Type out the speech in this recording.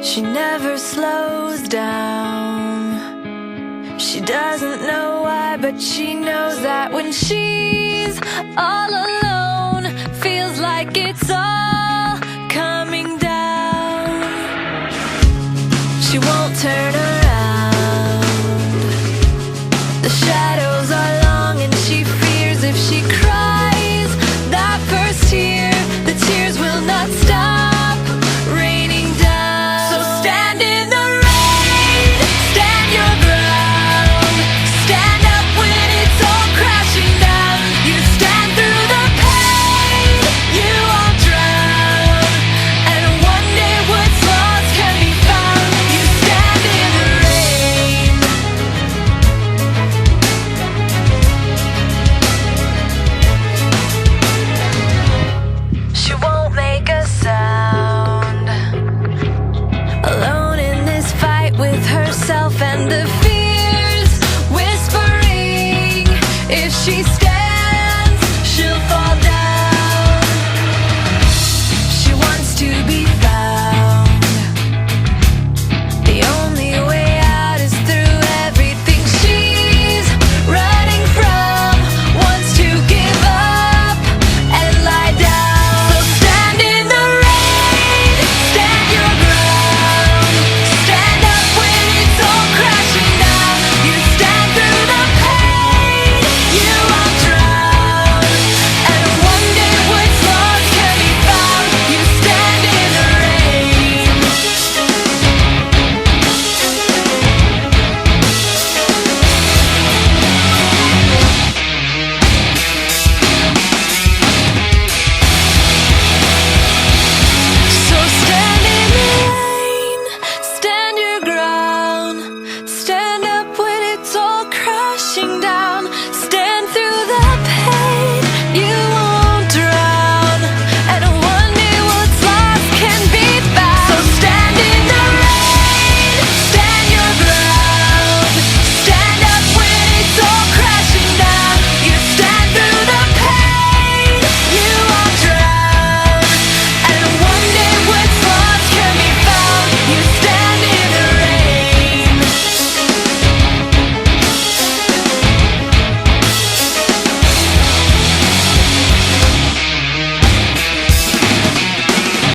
She never slows down. She doesn't know why, but she knows that when she's all alone, feels like it's all coming down. She won't turn around. The shadows are long and she fears if she cries that first tear, the tears will not stop raining down. So stand in the rain, stand your ground, stand up when it's all crashing down. You stand through the pain, you won't drown, and one day what's lost can be found. You stand in the rain. She won't make a sound, alone in this fight with herself and the fears whispering if she stays.